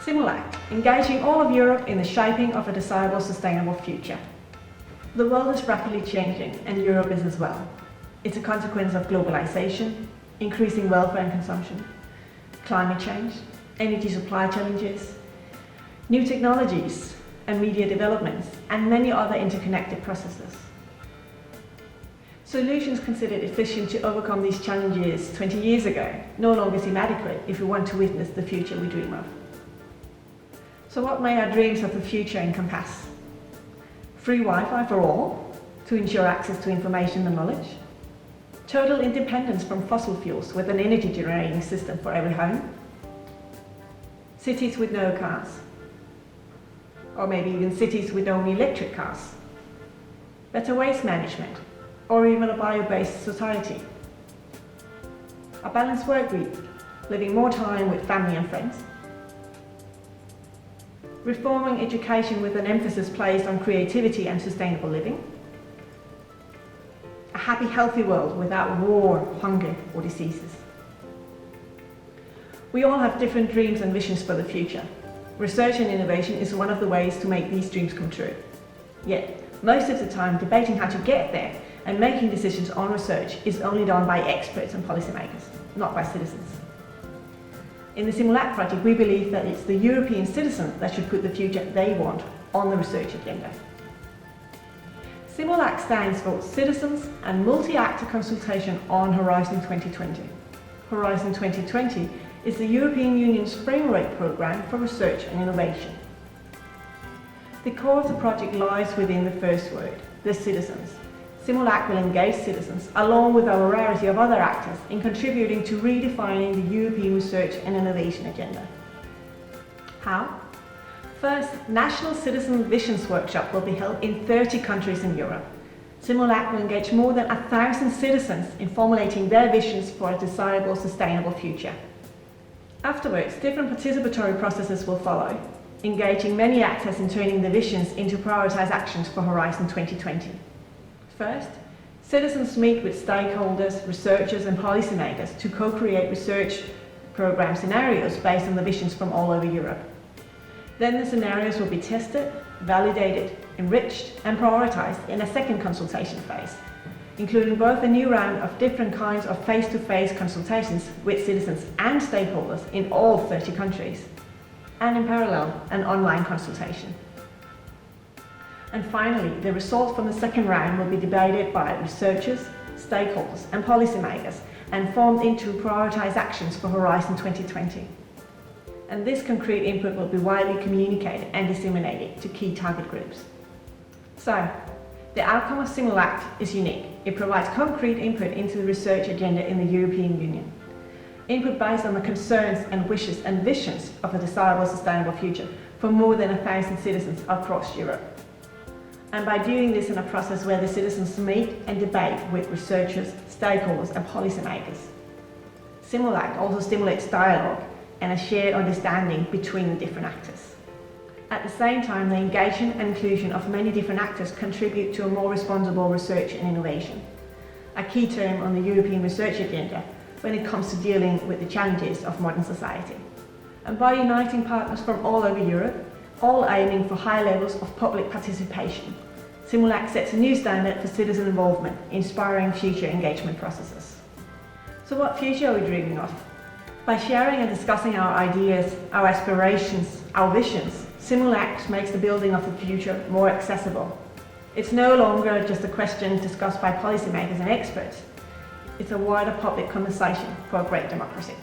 CIMULACT, engaging all of Europe in the shaping of a desirable, sustainable future. The world is rapidly changing, and Europe is as well. It's a consequence of globalization, increasing welfare and consumption, climate change, energy supply challenges, new technologies and media developments, and many other interconnected processes. Solutions considered efficient to overcome these challenges 20 years ago no longer seem adequate if we want to witness the future we dream of. So what may our dreams of the future encompass? Free Wi-Fi for all, to ensure access to information and knowledge. Total independence from fossil fuels with an energy generating system for every home. Cities with no cars. Or maybe even cities with only electric cars. Better waste management, or even a bio-based society. A balanced work week, living more time with family and friends. Reforming education with an emphasis placed on creativity and sustainable living. A happy, healthy world without war, hunger or diseases. We all have different dreams and visions for the future. Research and innovation is one of the ways to make these dreams come true. Yet, most of the time, debating how to get there and making decisions on research is only done by experts and policymakers, not by citizens. In the CIMULACT project, we believe that it's the European citizen that should put the future they want on the research agenda. CIMULACT stands for Citizens and Multi-Actor Consultation on Horizon 2020. Horizon 2020 is the European Union's framework programme for research and innovation. The core of the project lies within the first word, the citizens. CIMULACT will engage citizens, along with a variety of other actors, in contributing to redefining the European research and innovation agenda. How? First, National Citizen Visions Workshop will be held in 30 countries in Europe. CIMULACT will engage more than 1,000 citizens in formulating their visions for a desirable, sustainable future. Afterwards, different participatory processes will follow, engaging many actors in turning the visions into prioritised actions for Horizon 2020. First, citizens meet with stakeholders, researchers and policymakers to co-create research programme scenarios based on the visions from all over Europe. Then the scenarios will be tested, validated, enriched and prioritised in a second consultation phase, including both a new round of different kinds of face-to-face consultations with citizens and stakeholders in all 30 countries, and in parallel, an online consultation. And finally, the results from the second round will be debated by researchers, stakeholders and policymakers and formed into prioritised actions for Horizon 2020. And this concrete input will be widely communicated and disseminated to key target groups. So, the outcome of CIMULACT is unique. It provides concrete input into the research agenda in the European Union. Input based on the concerns and wishes and visions of a desirable, sustainable future for more than 1,000 citizens across Europe. And by doing this in a process where the citizens meet and debate with researchers, stakeholders and policymakers. CIMULACT also stimulates dialogue and a shared understanding between the different actors. At the same time, the engagement and inclusion of many different actors contribute to a more responsible research and innovation, a key term on the European research agenda when it comes to dealing with the challenges of modern society. And by uniting partners from all over Europe, all aiming for high levels of public participation, CIMULACT sets a new standard for citizen involvement, inspiring future engagement processes. So what future are we dreaming of? By sharing and discussing our ideas, our aspirations, our visions, CIMULACT makes the building of the future more accessible. It's no longer just a question discussed by policymakers and experts. It's a wider public conversation for a great democracy.